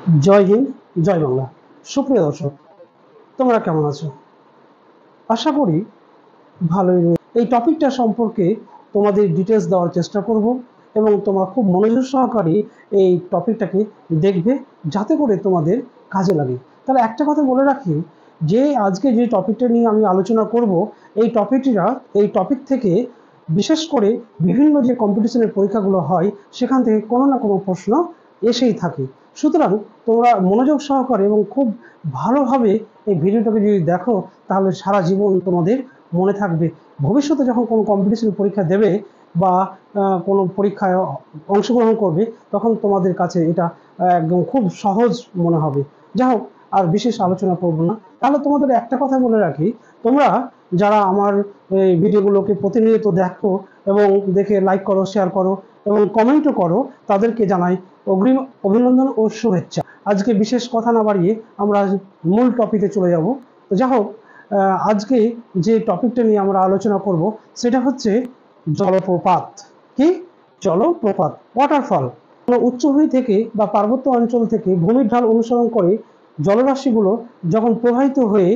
जय हिंद जय बांगला। सुप्रिय दर्शक, তোমরা কেমন আছো? আশা করি ভালোই রয়েছে। এই টপিকটা সম্পর্কে তোমাদের ডিটেলস দেওয়ার চেষ্টা করব এবং তোমরা খুব মনোযোগ সহকারে এই টপিকটাকে দেখবে যাতে করে তোমাদের কাজে লাগে। তাহলে একটা কথা বলে রাখি যে আজকে যে টপিকটা নিয়ে আমি আলোচনা করব এই টপিক থেকে বিশেষ করে বিভিন্ন যে কম্পিটিশনের পরীক্ষাগুলো হয় সেখান থেকে কোনো না কোনো প্রশ্ন এসেই থাকে। সুতরাং তোমরা মনোযোগ সহকারে এবং খুব ভালোভাবে এই ভিডিওটাকে যদি দেখো তাহলে সারা জীবন তোমাদের মনে থাকবে। ভবিষ্যতে যখন কোনো কম্পিটিশন পরীক্ষা দেবে বা কোনো পরীক্ষায় অংশগ্রহণ করবে তখন তোমাদের কাছে এটা একদম খুব সহজ মনে হবে। যাই হোক, আর বিশেষ আলোচনা করব না। তাহলে তোমাদের একটা কথা বলে রাখি, তোমরা যারা আমার এই ভিডিওগুলোকে প্রতিনিয়ত দেখো এবং দেখে লাইক করো, শেয়ার করো এবং কমেন্টও করো, তাদেরকে জানাই অগ্রিম অভিনন্দন ও শুভেচ্ছা। আজকে বিশেষ কথা না বাড়িয়ে আমরা মূল টপিকে চলে যাব। তো যাই হোক, আজকে যে টপিকটা নিয়ে আমরা আলোচনা করব সেটা হচ্ছে জলপ্রপাত। কি? জলপ্রপাত, ওয়াটারফল। কোনো উচ্চভূমি থেকে বা পার্বত্য অঞ্চল থেকে ভূমির ঢাল অনুসরণ করে জলরাশিগুলো যখন প্রবাহিত হয়ে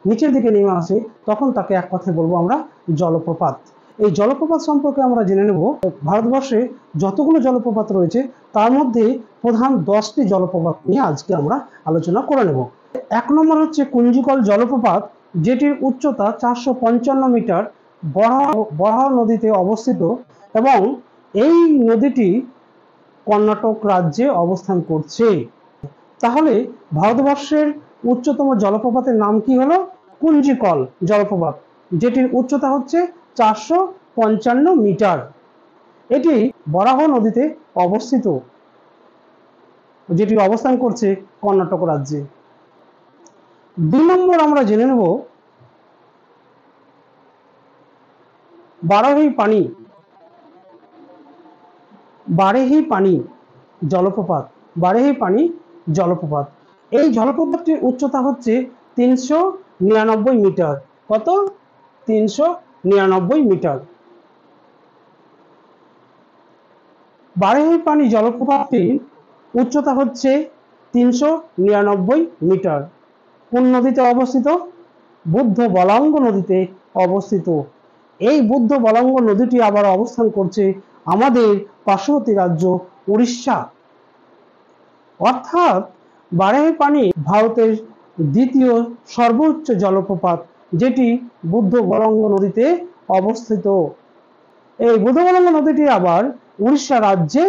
নিচের দিকে নেমে আসে তখন তাকে এক কথায় বলবো আমরা জলপ্রপাত। এই জলপ্রপাত সম্পর্কে আমরা জেনে নেব। ভারতবর্ষে যতগুলো জলপ্রপাত রয়েছে তার মধ্যে প্রধান 10টি জলপ্রপাত নিয়ে আজকে আমরা আলোচনা করে নেব। 1 নম্বর হচ্ছে কুঞ্জিকল জলপ্রপাত, যেটির উচ্চতা 455 মিটার, বরাহ নদীতে অবস্থিত এবং এই নদীটি কর্ণাটক রাজ্যে অবস্থান করছে। তাহলে ভারতবর্ষের উচ্চতম জলপ্রপাতের নাম কি হলো? কুঞ্জিকল জলপ্রপাত, যেটির উচ্চতা হচ্ছে 455 মিটার। এটি বরাহ নদীতে অবস্থিত, যেটি অবস্থান করছে কর্ণাটক রাজ্যে। 2 নম্বর আমরা জেনে নেব বারেহি পানি জলপ্রপাত। বারেহি পানি জলপ্রপাত, এই জলপ্রপাতটির উচ্চতা হচ্ছে 399 মিটার। কত? 399 মিটার। বারেহি পানি জলপ্রপাতটির উচ্চতা হচ্ছে 399 মিটার। কোন নদীতে অবস্থিত? বুদ্ধ বলাঙ্গ নদীতে অবস্থিত। এই বুদ্ধ বলাঙ্গ নদীটি আবার অবস্থান করছে আমাদের পার্শ্ববর্তী রাজ্য উড়িষ্যা। অর্থাৎ বারেহি পানি ভারতের দ্বিতীয় সর্বোচ্চ জলপ্রপাত, যেটি বুদ্ধ বলাঙ্গ নদীতে অবস্থিত। এই বুদ্ধ বলাঙ্গ নদীটি আবার উড়িষ্যা রাজ্যে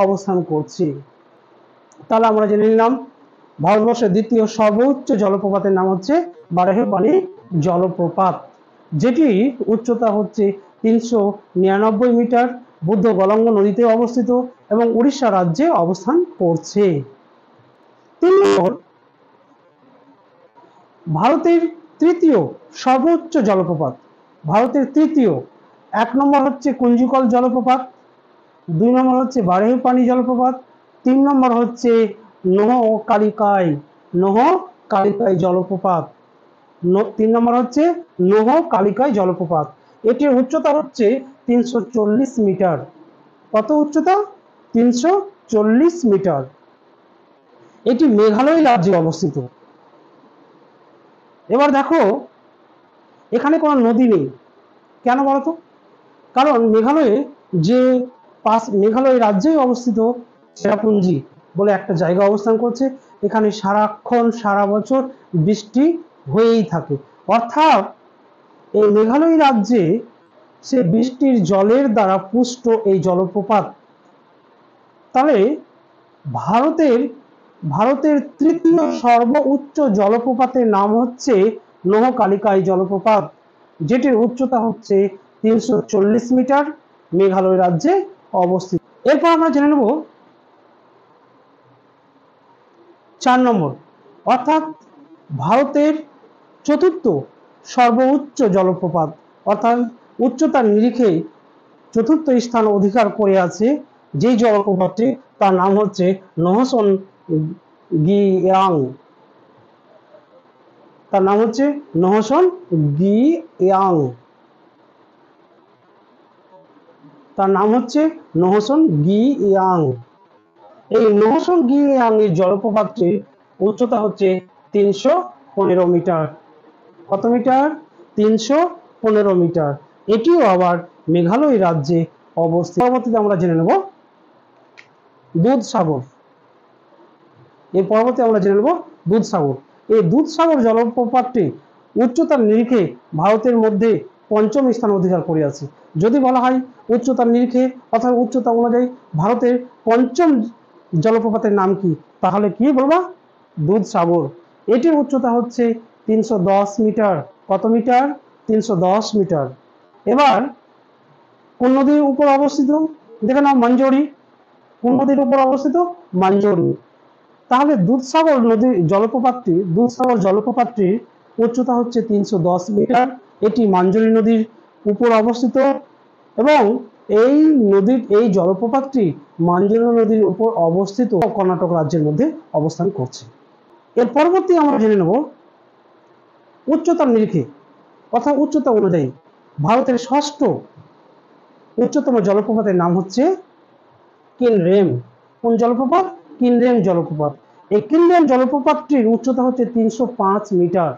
অবস্থান করছে। তাহলে আমরা জেনে নিলাম ভারতবর্ষের দ্বিতীয় সর্বোচ্চ জলপ্রপাতের নাম হচ্ছে বারেহি পানি জলপ্রপাত, যেটি উচ্চতা হচ্ছে 399 মিটার, বুদ্ধ বলাঙ্গ নদীতে অবস্থিত এবং উড়িষ্যা রাজ্যে অবস্থান করছে। 3 নম্বর ভারতের তৃতীয় সর্বোচ্চ জলপ্রপাত। ভারতের তৃতীয়, 1 নম্বর হচ্ছে কুঞ্জিকল জলপ্রপাত, 2 নম্বর হচ্ছে বারেহি পানি জলপ্রপাত, 3 নম্বর হচ্ছে নোহকালিকাই জলপ্রপাত। 3 নম্বর হচ্ছে নোহকালিকাই জলপ্রপাত। এটির উচ্চতা হচ্ছে 340 মিটার। কত উচ্চতা? 340 মিটার। এটি মেঘালয় রাজ্যে অবস্থিত। এবার দেখো, এখানে কোনো নদী নেই। কেন বলতো? কারণ মেঘালয় রাজ্যেই অবস্থিত চেরাপুঞ্জি বলে একটা জায়গা অবস্থান করছে। এখানে সারাক্ষণ সারা বছর বৃষ্টি হয়েই থাকে। অর্থাৎ এই মেঘালয় রাজ্যে সে বৃষ্টির জলের দ্বারা পুষ্ট এই জলপ্রপাত। তাহলে ভারতের তৃতীয় সর্বোচ্চ জলপ্রপাতের নাম হচ্ছে নোহকালিকাই জলপ্রপাত, যেটির উচ্চতা হচ্ছে 340 মিটার, মেঘালয় রাজ্যে অবস্থিত। এরপর আমরা জেনে নেব 4 নম্বর, অর্থাৎ ভারতের চতুর্থ সর্বোচ্চ জলপ্রপাত, অর্থাৎ উচ্চতার নিরিখে চতুর্থ স্থান অধিকার করে আছে যেই জলপ্রপাতটি, তার নাম হচ্ছে নহসন গিয়াং। তার নাম হচ্ছে নহসন গিয়াং। তার নাম হচ্ছে নহসন গিয়াং। এই নোহসঙ্গিয়াঙ্গির জলপ্রপাতটির উচ্চতা হচ্ছে 315 মিটার। কত মিটার? 315 মিটার। এটিও আবার মেঘালয় রাজ্যে অবস্থিত। পরবর্তীতে আমরা জেনে নেব দুধসাগর। এর পরবর্তী আমরা জেনে নেব দুধসাগর। এই দুধসাগর জলপ্রপাতটি উচ্চতার নিরিখে ভারতের মধ্যে পঞ্চম স্থান অধিকার করে আছে। যদি বলা হয় উচ্চতার নিরিখে অর্থাৎ উচ্চতা অনুযায়ী ভারতের পঞ্চম জলপ্রপাতের নাম কি, তাহলে কি বলবা? দুধসাগর। এটির উচ্চতা হচ্ছে 310 মিটার। কত মিটার? 310 মিটার। এবার কোন নদীর উপর অবস্থিত? দেখে নাও, মঞ্জরি। কোন নদীর উপর অবস্থিত? মঞ্জরি। তাহলে দুধসাগর জলপ্রপাতটির উচ্চতা হচ্ছে 310 মিটার। এটি মঞ্জরি নদীর উপর অবস্থিত এবং এই জলপ্রপাতটি মঞ্জরি নদীর উপর অবস্থিত কর্ণাটক রাজ্যের মধ্যে অবস্থান করছে। এর পরবর্তী আমরা জেনে নেব উচ্চতার নিরিখে অর্থাৎ উচ্চতা অনুযায়ী ভারতের ষষ্ঠ উচ্চতম জলপ্রপাতের নাম হচ্ছে কিনরেম। কোন জলপ্রপাত? কিনরেম জলপ্রপাত। এই কিনরেম জলপ্রপাতটির উচ্চতা হচ্ছে 305 মিটার।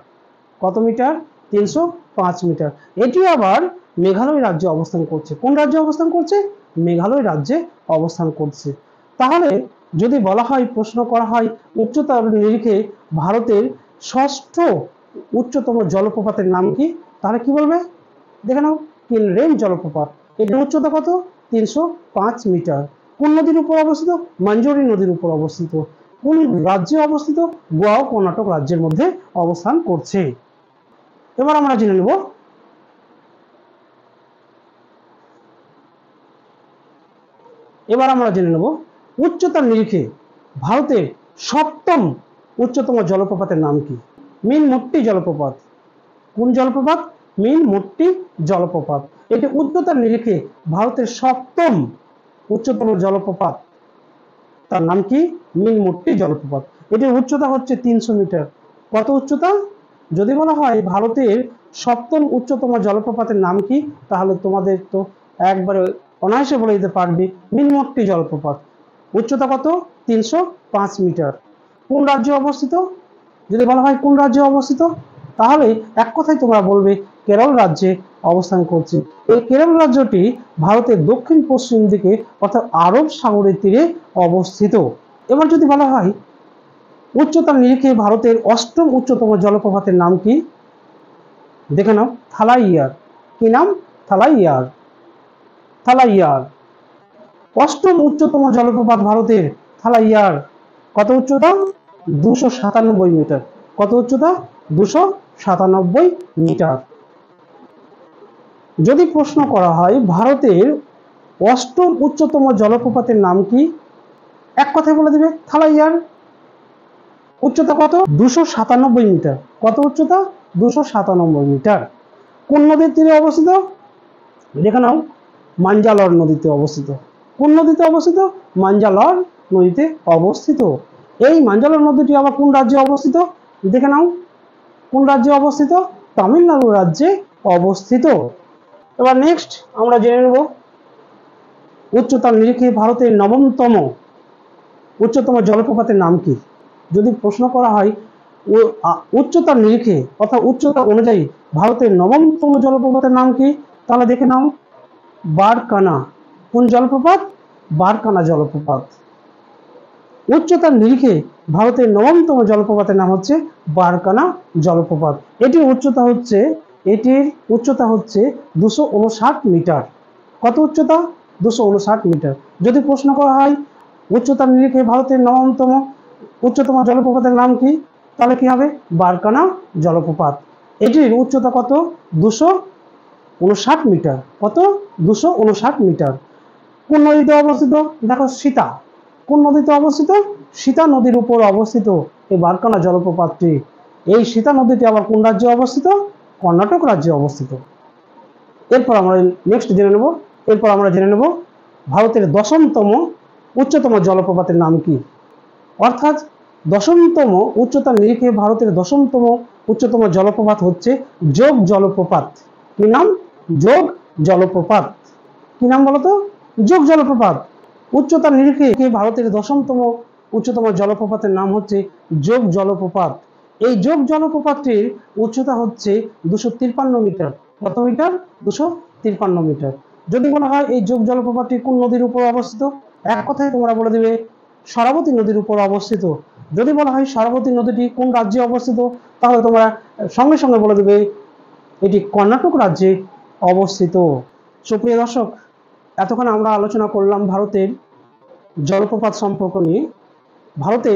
কত মিটার? 305 মিটার। এটি আবার মেঘালয় রাজ্যে অবস্থান করছে। কোন রাজ্যে অবস্থান করছে? মেঘালয় রাজ্যে অবস্থান করছে। তাহলে যদি বলা হয়, প্রশ্ন করা হয় উচ্চতার নিরিখে ভারতের ষষ্ঠ উচ্চতম জলপ্রপাতের নাম কি, তাহলে কি বলবে? দেখে নাও, কিনরেম জলপ্রপাত। এটির উচ্চতা কত? 305 মিটার। কোন নদীর উপর অবস্থিত? মঞ্জরি নদীর উপর অবস্থিত। কোন রাজ্যে অবস্থিত? গোয়া ও কর্ণাটক রাজ্যের মধ্যে অবস্থান করছে। এবার আমরা জেনে নেব উচ্চতার নিরিখে ভারতের সপ্তম উচ্চতম জলপ্রপাতের নাম কি? মিনমুট্টি জলপ্রপাত। কোন জলপ্রপাত? মিনমুট্টি জলপ্রপাত। এটি উচ্চতার নিরিখে ভারতের সপ্তম উচ্চতম জলপ্রপাত। তার নাম কি? মিনমুট্টি জলপ্রপাত। এটির উচ্চতা হচ্ছে 300 মিটার। কত উচ্চতা? যদি বলা হয় ভারতের সপ্তম উচ্চতম জলপ্রপাতের নাম কি, তাহলে তোমাদের তো একবারে অনায়াসে বলে দিতে পারবে মিনমুট্টি জলপ্রপাত। উচ্চতা কত? 305 মিটার। কোন রাজ্যে অবস্থিত? যদি বলা হয় কোন রাজ্যে অবস্থিত, তাহলে এক কথায় তোমরা বলবে কেরল রাজ্যে অবস্থান করছে। এই কেরল রাজ্যটি ভারতের দক্ষিণ পশ্চিম দিকে অর্থাৎ আরব সাগরের তীরে অবস্থিত। এবার যদি বলা হয় উচ্চতার নিরিখে ভারতের অষ্টম উচ্চতম জলপ্রপাতের নাম কি, দেখে নাও, থালাইয়ার। কি নাম? থালাইয়ার। থালাইয়ার অষ্টম উচ্চতম জলপ্রপাত ভারতের থালাইয়ার। কত উচ্চতা? 297 মিটার। কত উচ্চতা? 297 মিটার। যদি প্রশ্ন করা হয় ভারতের অষ্টম উচ্চতম জলপ্রপাতের নাম কি, এক কথায় বলে দিবে থালাইয়ার। উচ্চতা কত? 297 মিটার। কত উচ্চতা? 297 মিটার। কোন নদীর তীরে অবস্থিত? দেখে নাও, মাঞ্জালর নদীতে অবস্থিত। কোন নদীতে অবস্থিত? মাঞ্জালর নদীতে অবস্থিত। এই মাঞ্জালর নদীটি আবার কোন রাজ্যে অবস্থিত? দেখে নাও, কোন রাজ্যে অবস্থিত? তামিলনাড়ু রাজ্যে অবস্থিত। এবার নেক্সট আমরা জেনে নেব উচ্চতার নিরিখে ভারতের নবমতম উচ্চতম জলপ্রপাতের নাম কি। যদি প্রশ্ন করা হয় উচ্চতার নিরিখে অর্থাৎ উচ্চতা অনুযায়ী ভারতের নবমতম জলপ্রপাতের নাম কি, তাহলে দেখে নাও, বারকানা। কোন জলপ্রপাত? বারকানা জলপ্রপাত। উচ্চতার নিরিখে ভারতের নবমতম জলপ্রপাতের নাম হচ্ছে বারকানা জলপ্রপাত। এটির উচ্চতা হচ্ছে 259 মিটার। কত উচ্চতা? 259 মিটার। যদি প্রশ্ন করা হয় উচ্চতার নিরিখে ভারতের নবমতম উচ্চতম জলপ্রপাতের নাম কি, তাহলে কি হবে? বারকানা জলপ্রপাত। এটির উচ্চতা কত? 259 মিটার। কত? 259 মিটার। কোন নদীতে অবস্থিত? দেখো, সীতা। কোন নদীতে অবস্থিত? সীতা নদীর উপর অবস্থিত এই বারকানা জলপ্রপাতটি। এই সীতা নদীটি আবার কোন রাজ্যে অবস্থিত? কর্ণাটক রাজ্যে অবস্থিত। এরপর আমরা জেনে নেব ভারতের দশমতম উচ্চতম জলপ্রপাতের নাম কি। অর্থাৎ দশমতম উচ্চতার নিরিখে ভারতের দশমতম উচ্চতম জলপ্রপাত হচ্ছে যোগ জলপ্রপাত। কি নাম? যোগ জলপ্রপাত। কি নাম বলতো? যোগ জলপ্রপাত। উচ্চতার নিরিখে ভারতের 10তম উচ্চতম জলপ্রপাতের নাম হচ্ছে যোগ জলপ্রপাত। এই যোগ জলপ্রপাতটির উচ্চতা হচ্ছে 253 মিটার। কত মিটার? 253 মিটার। যদি বলা হয় এই যোগ জলপ্রপাতটি কোন নদীর উপর অবস্থিত, এক কথায় তোমরা বলে দিবে সরাবতী নদীর উপর অবস্থিত। যদি বলা হয় সরাবতী নদীটি কোন রাজ্যে অবস্থিত, তাহলে তোমরা সঙ্গে সঙ্গে বলে দেবে এটি কর্ণাটক রাজ্যে অবস্থিত। সুপ্রিয় দর্শক, এতক্ষণ আমরা আলোচনা করলাম ভারতের জলপ্রপাত সম্পর্ক নিয়ে। ভারতে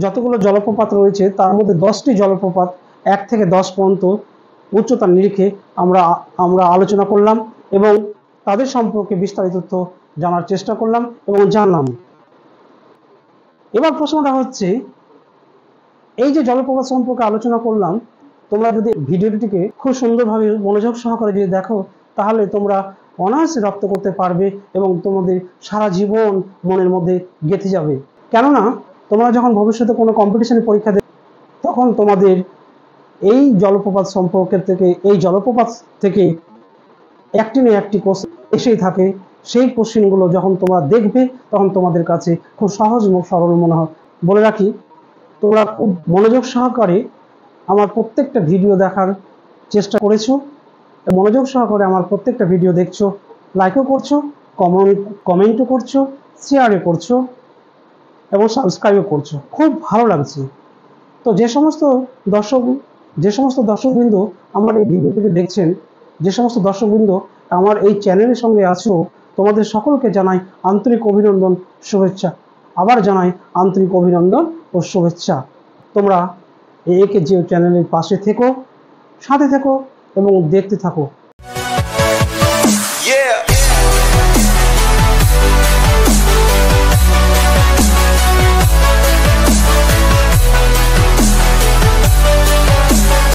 যতগুলো জলপ্রপাত রয়েছে তার মধ্যে 10টি জলপ্রপাত 1 থেকে 10 পর্যন্ত উচ্চতার নিরিখে আমরা আলোচনা করলাম এবং তাদের সম্পর্কে বিস্তারিত তথ্য জানার চেষ্টা করলাম এবং জানলাম। এবার প্রশ্নটা হচ্ছে, এই যে জলপ্রপাত সম্পর্কে আলোচনা করলাম, তোমরা যদি ভিডিওটিকে খুব সুন্দরভাবে মনোযোগ সহকারে যদি দেখো, তাহলে তোমরা অনায়াসে রপ্ত করতে পারবে এবং তোমাদের সারা জীবন মনের মধ্যে গেঁথে যাবে। কেননা তোমরা যখন ভবিষ্যতে কোনো কম্পিটিশনে পরীক্ষা দেবে, তখন তোমাদের এই জলপ্রপাত সম্পর্কের থেকে, এই জলপ্রপাত থেকে একটি না একটি কোশ্চেন এসেই থাকে। সেই কোশ্চেনগুলো যখন তোমরা দেখবে, তখন তোমাদের কাছে খুব সহজ এবং সরল মনে হয়। বলে রাখি, তোমরা খুব মনোযোগ সহকারে আমার প্রত্যেকটা ভিডিও দেখার চেষ্টা করেছো, মনোযোগ সহকারে আমার প্রত্যেকটা ভিডিও দেখছো, লাইকও করছো, কমেন্টও করছো, শেয়ারও করছো এবং সাবস্ক্রাইবও করছো। খুব ভালো লাগছে। তো যে সমস্ত দর্শকবৃন্দ আমার এই ভিডিওটিকে দেখছেন, যে সমস্ত দর্শকবৃন্দ আমার এই চ্যানেলের সঙ্গে আছো, তোমাদের সকলকে জানাই আন্তরিক অভিনন্দন, শুভেচ্ছা। আবার জানাই আন্তরিক অভিনন্দন ও শুভেচ্ছা। তোমরা একে যে চ্যানেলের পাশে থেকো, সাথে থেকো এবং দেখতে থাকো।